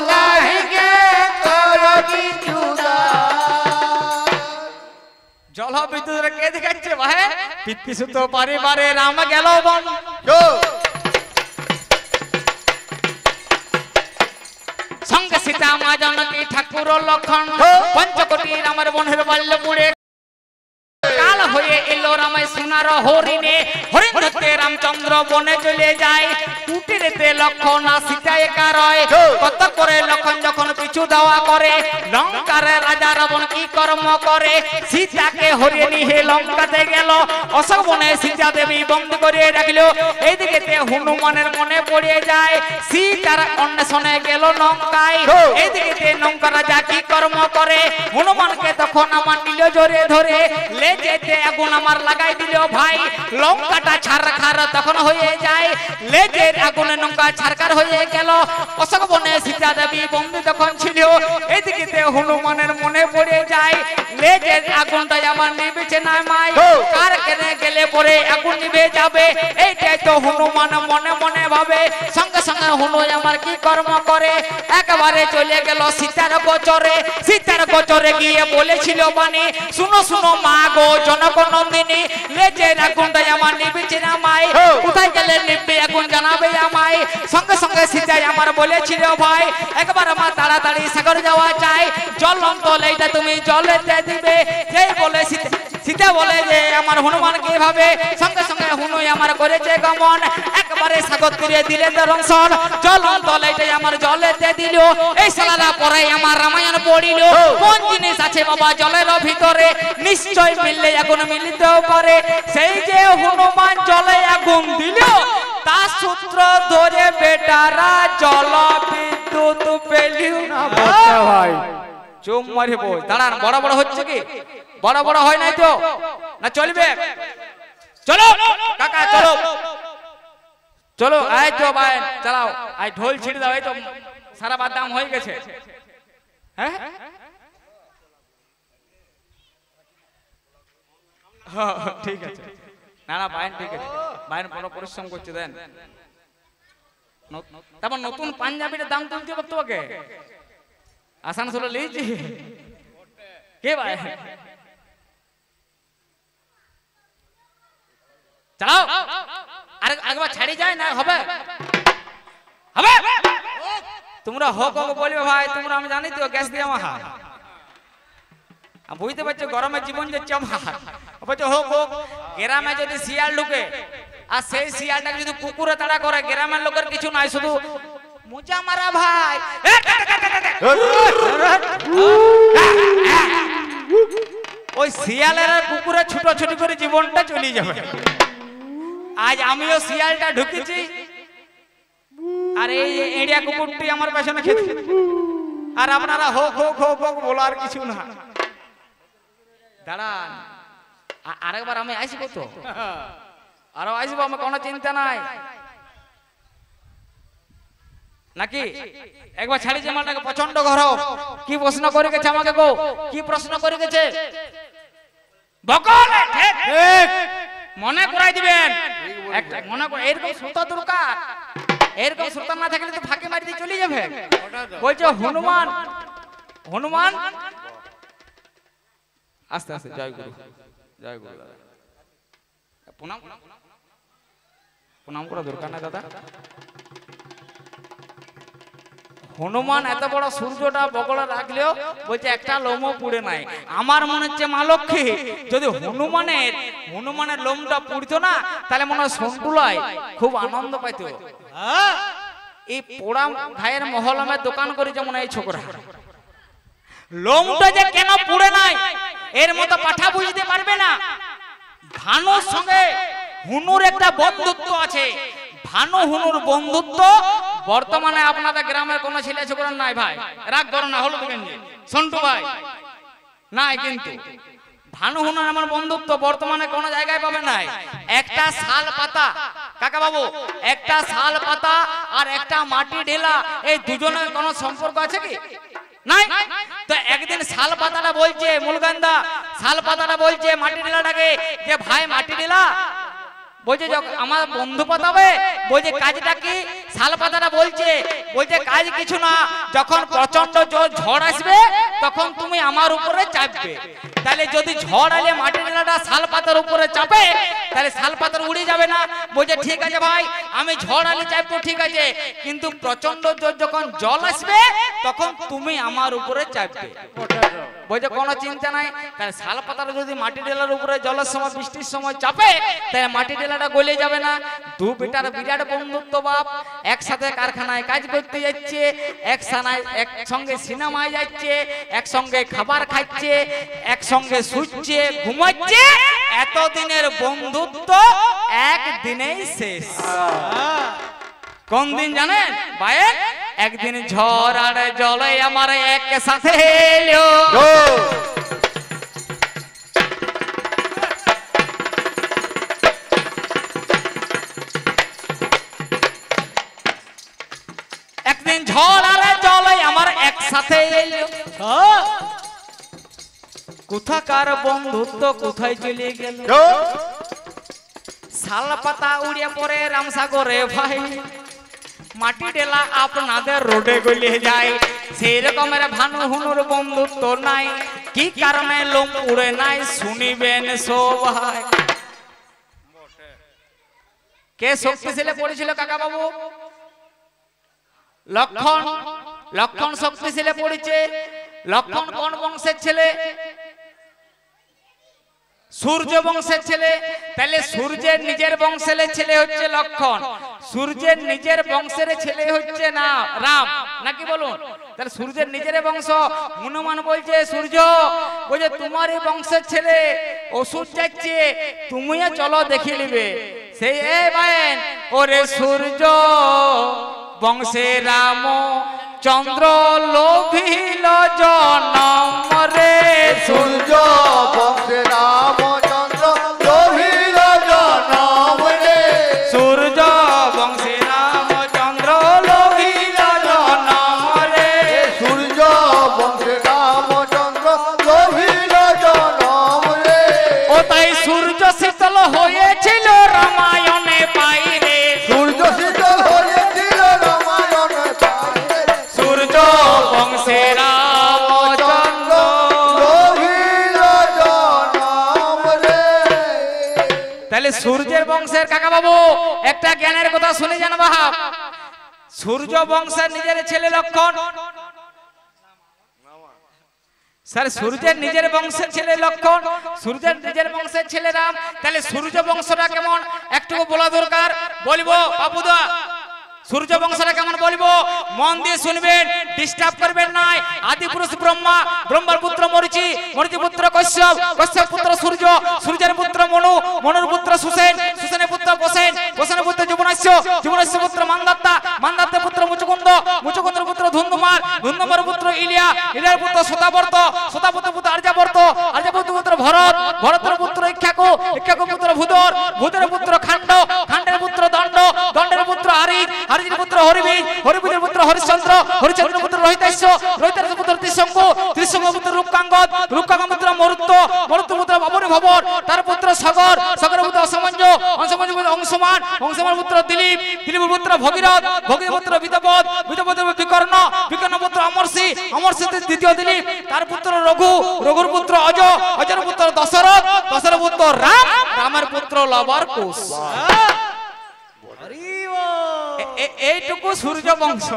লাহিকে করো কিছু জল বিদ্যুৎ কে দেখাচ্ছে ভাই? পিতৃসূত্র পরিবারে রাম গেল বন। সঙ্গে সীতা মা জানকী ঠাকুর লক্ষণ, পঞ্চকোটি রামের বনের বাল্য পুড়ে কাল হয়ে এলো রামায় সোনার হরিণে, হরিণ ধরতে রামচন্দ্র বনে চলে যায়। কুটিরেতে লক্ষণ আর সীতা একা রয়, কত করে লক্ষণ যখন পিছু দেওয়া করে, লঙ্কারে রাজা রাবণ কি কর্ম করে, সীতাকে হরিয়ে নিয়ে লঙ্কাতে গেল। অশোক বনে সীতা দেবী বন্দি করে রাখিল। এইদিকে হনুমানের মনে পড়ে যায়, সীতার অন্বেষণে গেল লঙ্কায়। এইদিকে লঙ্কা রাজা কি কর্ম করে, হনুমানকে তখন আমার নিল জোরে ধরে, লেজেতে আগুন আমার লাগাই দিল ভাই। লঙ্কাটা ছারখার তখন হয়ে যায়, লেজের আগুনে লঙ্কা ছারখার হয়ে গেল। অশোক বনে সীতা দেবী বন্দি তখন ছিল। এইদিকে হনুমানের মনে পড়ে যায়, লেজের আগুনটা আমার নিবেছে না মাই, কার কেনে গেলে পরে আগুন নিভে যাবে। এইটাই তো হনুমান মনে মনে ভাবে। সঙ্গে সঙ্গে হনু আমার কি কর্ম করে, একেবারে চলে গেল সীতার গোচরে। সীতার গোচরে গিয়ে বলেছিল বাণী, শুনো শুনো মা গো জনক নন্দিনী, লেজের আগুনটা আমার নিবেছে না মাই, কোথায় গেলে নিবে আগুন জানাবে আমায়। সঙ্গে সঙ্গে সীতাই আমার বলেছিল ভাই, একবার আমার তাড়াতাড়ি সাগর যাওয়া চাই, জ্বলন্ত লেজটা তুমি জলেতে দিবে। যেই বলে সীতা বলে যে আমার হনুমান কিভাবে, সঙ্গে সঙ্গে হনু আমার করেছে গমন, একবারে সাগর তীরে দিলে দর্শন, জ্বলন্ত লেজটাই আমার জলেতে দিল। এই সালারা পরে আমার রামায়ণ পড়িল, কোন জিনিস আছে বাবা জলের ভিতরে, নিশ্চয় মিললে আগুন মিলিতেও পারে। সেই যে হনুমান জলে আগুন দিল, তার সূত্র ধরে বেটারা জল বিদ্যুৎ পেলিও না ভাই চুপ মারি বই। দাঁড়ান, বড় বড় হচ্ছে কি, বড় বড় হয় নাই তো না, চলবে? চলো কাকা চলো চলো, এই তো ভাই চালাও, এই ঢোল ছিড়ে দাও, এই তো সারা বাদাম হয়ে গেছে। হ্যাঁ ঠিক আছে, না না ভাই ঠিক আছে, ভাই বড় পরিশ্রম করছে দেন। তারপর নতুন পাঞ্জাবির দাম তুলতে হবে তোমাকে, আসানসোলে লিয়েছি কে ভাই? চালাও, আর একবার ছাড়ি যায় না হবে হবে। তোমরা হোক হোক বলবে ভাই, তোমরা আমি জানি তো গ্যাস দিয়ে আমার হাত বুঝতে পারছো, গরমের জীবন যাচ্ছে আমার। বলছো হোক হোক। গ্রামে যদি শিয়াল ঢুকে আর সেই শিয়ালটাকে যদি কুকুরে তাড়া করে, গ্রামের লোকের কিছু নাই, শুধু মুজা মারা ভাই। ওই শিয়ালের কুকুরে ছুটোছুটি করে জীবনটা চলে যাবে। আজ আমিও শিয়ালটা ঢুকেছি, আর এই এড়িয়া কুকুরটি আমার পেছনে খেতে, আর আপনারা হোক হোক হোক হোক বলো, আর কিছু না। দাঁড়ান, আরেকবার আমি আসবো তো, আরো আসবো, আমার কোনো চিন্তা নাই নাকি। একবার ছাড়ি যে মালটাকে প্রচন্ড গরম। কি প্রশ্ন করে গেছে আমাকে গো, কি প্রশ্ন করে গেছে বকল? ঠিক মনে করাই দিবেন, একটা মনে করে। এরকম শ্রোতা দরকার, এরকম শ্রোতা না থাকলে তো ফাঁকে মারি দিয়ে চলে যাবে। বলছে হনুমান, হনুমান আস্তে আস্তে, জয় গুরু, জয় গুরু। দাদা প্রণাম, প্রণাম করা দরকার না দাদা। হনুমান এত বড় সূর্যটা বগলে রাখলেও বলছে একটা লোমও পুড়ে নাই। আমার মনে হচ্ছে মা লক্ষ্মী যদি হনুমানের লোমটা পুড়তো না, তাহলে মনে হয় সন্টুলাই খুব আনন্দ পাইতো। এই পোড়া ভাইয়ের মহলমের দোকান করে যেমন এই ছোকরা, লোমটা যে কেন পুড়ে নাই এর মতো পাঠা বুঝতে পারবে না। ভানুর সঙ্গে হুনুর একটা বন্ধুত্ব আছে, ভানু হুনুর বন্ধুত্ব বর্তমানে আপনাদের গ্রামের কোন ছেলে ছোকরা নাই ভাই, রাগ করো না, হলুদ গেঞ্জি সন্টু ভাই নাই, কিন্তু ভানু হুনুর আমার বন্ধুত্ব বর্তমানে কোন জায়গায় পাবে নাই। একটা শাল পাতা, কাকা বাবু, একটা শাল পাতা আর একটা মাটি ঢেলা, এই দুজনের কোন সম্পর্ক আছে কি? নাই। তো একদিন শাল পাতাটা বলছে, মুলগান্দা শাল পাতাটা বলছে মাটি ঢেলাটাকে, যে ভাই মাটি ঢেলা, বলছে আমার বন্ধু পাতাবে, বলছে কাজটা কি? শাল পাতাটা বলছে কাজ কিছু না, যখন প্রচন্ড জোর ঝড় আসবে তখন তুমি আমার উপরে চাপবে। তাহলে যদি ঝড় এলে মাটির ডেলাটা শাল পাতার উপরে চাপে তাহলে শাল পাতার উড়ে যাবে না। বলছে ঠিক আছে ভাই, আমি ঝড় আলে চাপবো, ঠিক আছে, কিন্তু প্রচন্ড জোর যখন জল আসবে তখন তুমি আমার উপরে চাপবে। বলছে কোনো চিন্তা নাই। তাহলে শাল পাতাটা যদি মাটি ডেলার উপরে জলের সময় বৃষ্টির সময় চাপে তাহলে মাটি ডেলাটা গলে যাবে না। দু বেটার বিরাট বন্ধুত্ব বাপ, একসাথে কারখানায় কাজ করতে যাচ্ছে, একসঙ্গে সিনেমায় যাচ্ছে, একসঙ্গে খাবার খাচ্ছে, একসঙ্গে শুচ্ছে, ঘুমাচ্ছে। এতদিনের বন্ধুত্ব একদিনেই শেষ। কোন দিন জানেন ভাই? একদিন ঝড় আর জলে আমার এক সাথে এলো। একদিন ঝড় আর জলে আমার একসাথে এলো। কোথাকার বন্ধুত্ব কোথায় চলে গেল? শাল পাতা উড়িয়ে পড়ে রামসাগরে ভাই, মাটি ডেলা আপনাদের রোডে গলে যায়। সেই রকমের ভানু হুনুর বন্ধুত্ব নাই। কি কারণে লোম উড়ে নাই শুনিবেন সবাই। কে শক্তিশালী পড়েছিল কাকা বাবু? লক্ষণ। লক্ষণ শক্তিশালী পড়েছে। লক্ষণ কোন বংশের ছেলে? সূর্য বংশের ছেলে। তাহলে সূর্যের নিজের বংশের ছেলে হচ্ছে লক্ষণ, সূর্যের নিজের বংশের ছেলে হচ্ছে না রাম, নাকি বলুন? তাহলে সূর্যের নিজের বংশ। হনুমান বলছে সূর্য, বলছে তোমারই বংশের ছেলে অসুর যাচ্ছে, তুমিও চলো দেখে নিবে। সেই ভাইন ওরে সূর্য বংশে রাম চন্দ্র লোভিল জনম রে। সূর্য বংশে রামচন্দ্র লোভিল জনম রে। সূর্য বংশে রামচন্দ্র লোভিল জনম রে। সূর্য বংশে রামচন্দ্র লোভিল জনম রে। ও তাই সূর্য শীতল হয়েছিল রামায়ণে পাইরে। সূর্য শীতল হয়েছিল রামায়ণে পাইরে। সূর্য বংশে রামচন্দ্র লোভিল জনম রে। তাহলে সূর্যের বংশের কাকা বাবু একটা জ্ঞানের কথা শুনে যান বাপ। সূর্য বংশের নিজের ছেলে লক্ষণ, স্যার সূর্যের নিজের বংশের ছেলে লক্ষণ, সূর্যের নিজের বংশের ছেলে রাম। তাহলে সূর্য বংশটা কেমন একটু বলা দরকার, বলবো বাবুদা। সূর্য বংশটা কেমন বলবো, মন দিয়ে শুনবেন, ডিস্টার্ব করবেন নাই। আদি পুরুষ ব্রহ্মা, ব্রহ্মার পুত্র মরিচি, মরিচি পুত্র কশ্যপ, কশ্যপ পুত্র সূর্য, সূর্যের পুত্র মনু, মনুর পুত্র সুসেন, সুসেনের পুত্র বসেন, বসেনের পুত্র যুবনাস্য, যুবনাস্য পুত্র মান্দাত্তা, মান্দাত্তার পুত্র মুচুকুন্দ, মুচুকুন্দের পুত্র ধুন্ধুমার, ধুন্ধুমার পুত্র ইলিয়া, ইলিয়ার পুত্র শতাবর্ত, শতাবর্তের পুত্র আর্যাবর্ত, আর্যাবর্তের পুত্র ভরত, ভরতের পুত্র ইক্ষ্বাকু, ইক্ষ্বাকুর পুত্র ভূধর, ভূধরের পুত্র খাণ্ড, খাণ্ডের পুত্র দণ্ড, দণ্ডের পুত্র আরিজ, আরিজের পুত্র হরিবীজ, হরিবীজের পুত্র হরিশ্চন্দ্র, হরিশ্চন্দ্রের পুত্র রোহিতাস্য, রোহিতাস্যের পুত্র ত্রিশঙ্কু, ত্রিশঙ্কুর পুত্র রূপকাঙ্গদ, রূপকাঙ্গদ পুত্র মরুত্ত, মরুত্ত পুত্র ভবরে ভবর, তার পুত্র সাগর, সাগরের পুত্র অসমঞ্জ, অসমঞ্জ পুত্র অংশমান, অংশমান পুত্র দিলীপ, দিলীপের পুত্র ভগীরথ, ভগীরথ পুত্র বিতপদ, বিতপদ বিকর্ণ, বিকর্ণ পুত্র অমরসি, অমরসি দ্বিতীয় দিলীপ, তার পুত্র রঘু, রঘুর পুত্র অজ, অজর পুত্র দশরথ, দশরথ পুত্র রাম, রামের পুত্র লবর কুশ। এইটুকু সূর্য বংশ,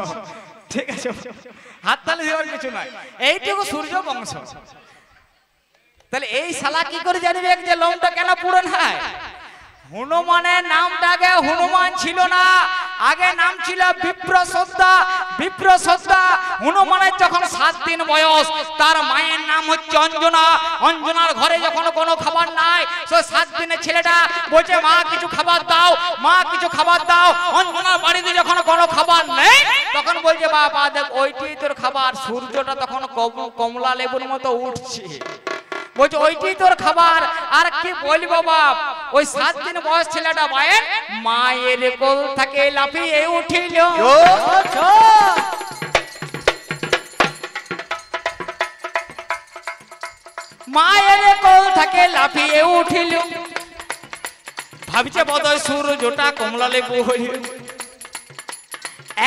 ঠিক আছে, হাততালি দেওয়ার কিছু নাই, এইটুকু সূর্য বংশ। তাহলে এই শালা কি করে জানবে যে লোমটা কেন পুরো নাই? হনুমানের নামটা আগে হনুমান ছিল না, আগে নাম ছিল বিপ্রসদ্দা, বিপ্রসদ্দা। হনুমানের যখন 7 দিন বয়স, তার মায়ের নাম হচ্ছে অঞ্জনা। অঞ্জনার ঘরে যখন কোনো খাবার নাই, সে 7 দিনের ছেলেটা বলছে মা কিছু খাবার দাও, মা কিছু খাবার দাও। অঞ্জনার বাড়িতে যখন কোনো খাবার নেই, তখন বলছে বাবা দেখ ওইটি তোর খাবার। সূর্যটা তখন কমলা লেবুর মতো উঠছে, বলছে ওইটি তোর খাবার। আর কি বলবো বাপ, ওই 7 দিন বয়স ছেলেটা মায়ের কোল থেকে লাফিয়ে উঠিল। মায়ের কোল থেকে লাফিয়ে উঠিল, ভাবছে বোধহয় সূর্যটা কমলা লেবু হইল।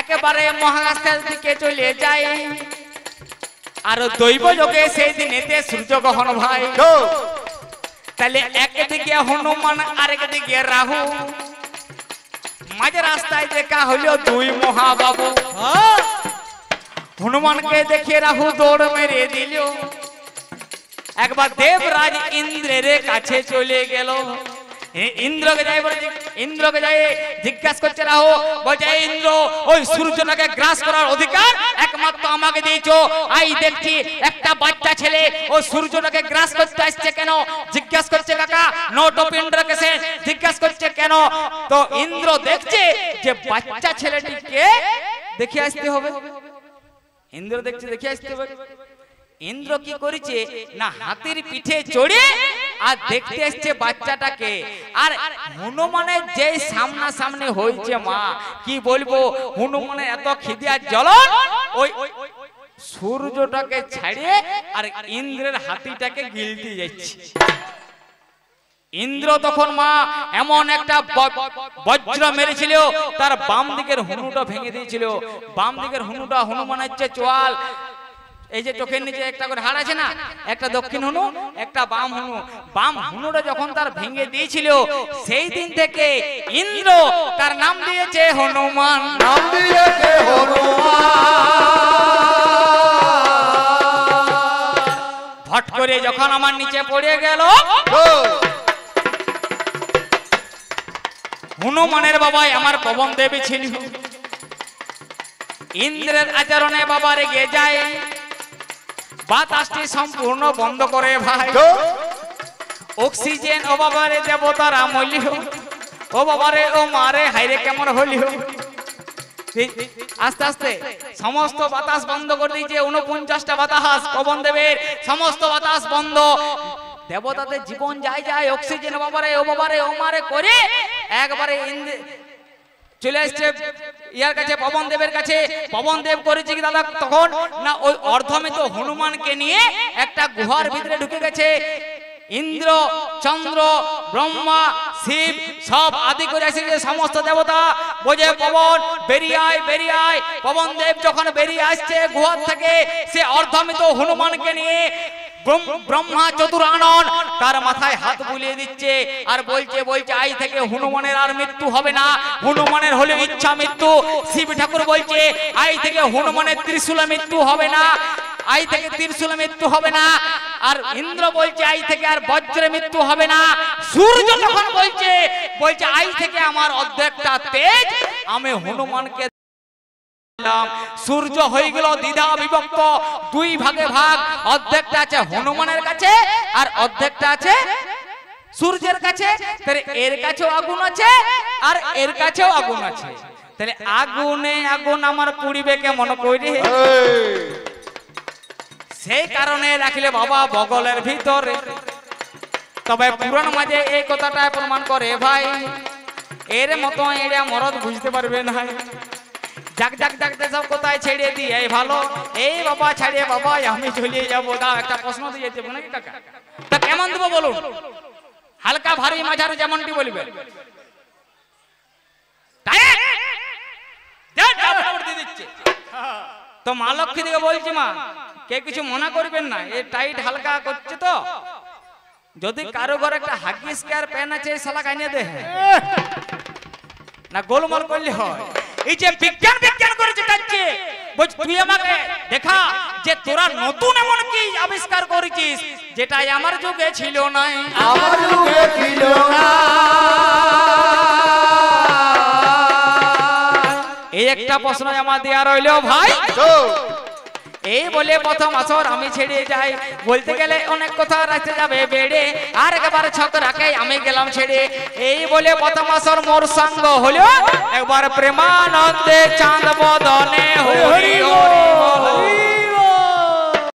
একেবারে মহাকাশের দিকে চলে যায়, আর দৈব যোগে সেই দিনেতে সূর্যগ্রহণ ভাই। তাহলে একদিকে হনুমান আরেকদিকে রাহু, মাঝে রাস্তায় দেখা হলো দুই মহাবাবু। হনুমানকে দেখে রাহু দৌড় মেরে দিল, একবার দেবরাজ ইন্দ্রের কাছে চলে গেল। ইন্দ্রকে যাই জিজ্ঞাসা করছে রাহু, বলছে ইন্দ্র ওই সূর্যটাকে গ্রাস করার অধিকার একমাত্র আমাকে দিয়েছো। আই দেখছি একটা বাচ্চা ছেলে ওই সূর্যটাকে গ্রাস করতে আসছে কেন? জিজ্ঞাসা করছে কাকা নটপিণ্ডকে সে জিজ্ঞাসা করছে কেন? তো ইন্দ্র দেখছে যে বাচ্চা ছেলেটিকে দেখে আসতে হবে। ইন্দ্র দেখছে দেখে আসতে হবে। ইন্দ্র কি করেছে না হাতির পিঠে চড়ে আর দেখতে আসছে বাচ্চাটাকে। আর হনুমানের যে সামনাসামনি হয়েছে মা কি বলবো, হনুমানের এত খিদে আর জ্বলন ওই সূর্যটাকে ছাড়িয়ে আর ইন্দ্রের হাতিটাকে গিলতে যাচ্ছে। ইন্দ্র তখন মা এমন একটা বজ্র মেরেছিল, তার বাম দিকের হনুটা ভেঙে দিয়েছিল। বাম দিকের হনুটা হনুমানের চেয়ে চোয়াল, এই যে চোখের নিচে একটা করে হাড় আছে না, একটা দক্ষিণ হনু একটা বাম হনু। বাম হনুটা যখন তার ভেঙে দিয়েছিল সেই দিন থেকে ইন্দ্র তার নাম দিয়েছে হনুমান। নাম দিয়েছে হনুমান। ভট করে যখন আমার নিচে পড়ে গেল, হনুমানের বাবাই আমার পবন দেবী ছিল। ইন্দ্রের আচরণে বাবা রেগে যায়, বাতাসটি সম্পূর্ণ বন্ধ করে ভাই। অক্সিজেন ও বাবারে দেবতারা মলিহ, ও বাবারে ও মারে হাইরে কেমন হলিহ। আস্তে আস্তে সমস্ত বাতাস বন্ধ করে দিয়েছে। 49টা বাতাস পবন দেবের সমস্ত বাতাস বন্ধ। দেবতাদের জীবন যায় যায় অক্সিজেন বাবারে ও মারে করে একবারে চলে আসছে ইয়ার কাছে পবন দেবের কাছে। পবন দেব করেছে কি দাদা তখন না ওই অর্ধমিত হনুমানকে নিয়ে একটা গুহার ভিতরে ঢুকে গেছে। ইন্দ্র চন্দ্র ব্রহ্মা শিব সব আদি করে এসেছে সমস্ত দেবতা। বোঝে পবন বেরিয়ে আয়। পবন দেব যখন বেরিয়ে আসছে গুহার থেকে সে অর্ধমিত হনুমানকে নিয়ে ব্রহ্মা চতুরানন তার মাথায় হাত বুলিয়ে দিচ্ছে আর বলছে আই থেকে হনুমানের আর মৃত্যু হবে না, হনুমানের হলে ইচ্ছা মৃত্যু। শিব ঠাকুর বলছে আই থেকে হনুমানের ত্রিশূলে মৃত্যু হবে না, আই থেকে ত্রিশূলে মৃত্যু হবে না। আর ইন্দ্র বলছে আই থেকে আর বজ্রে মৃত্যু হবে না। সূর্য যখন বলছে আই থেকে আমার অর্ধেকটা তেজ আমি হনুমানকে। সূর্য হয়ে গেল দ্বিধা বিভক্ত, দুই ভাগে ভাগ। অর্ধেকটা আছে হনুমানের কাছে আর অর্ধেকটা আছে সূর্যের কাছে। তাহলে এর কাছেও আগুন আছে আর এর কাছেও আগুন আছে। তাহলে আগুনে আগুন আমার পুড়িবে কেমন কইরে? সেই কারণে রাখলে বাবা বগলের ভিতরে। তবে পুরাণ মাঝে এই কথাটা প্রমাণ করে ভাই, এর মতো এরা মরদ বুঝতে পারবে না। যাক সব কোথায় ছেড়ে দিয়ে ভালো। এই বাবা ছাড়িয়ে বাবা আমি চলিয়ে যাবো। দাও একটা প্রশ্ন দিয়ে দেবো নাকি কাকা? তা কেমন দেবো বলুন? হালকা ভারী মাঝারি যেমনটি বলবে। তো মা লক্ষ্মী দিকে বলছি মা কে কিছু মনে করবেন না, এই টাইট হালকা করছে তো। যদি কারো ঘরে একটা হাগিস কেয়ার প্যান আছে শালা কাইনে দে না, গোলমাল করলে হয়। এই যে বিজ্ঞান করেছে কাজে বল, তুই আমাকে দেখা যে তোরা নতুন এমন কি আবিষ্কার করেছিস যেটা আমার যুগে ছিল না। আমার যুগে ছিল না। এই একটা প্রশ্ন আমার দেয়া রইল ভাই। এই বলে প্রথম আসর আমি ছেড়ে যাই। বলতে গেলে অনেক কথা রাখতে যাবে বেড়ে, আর একবার ছকরাকে আমি গেলাম ছেড়ে। এই বলে প্রথম আসর মোর সঙ্গ হলো একবার প্রেমানন্দে চাঁদ বদনে হরি হরি।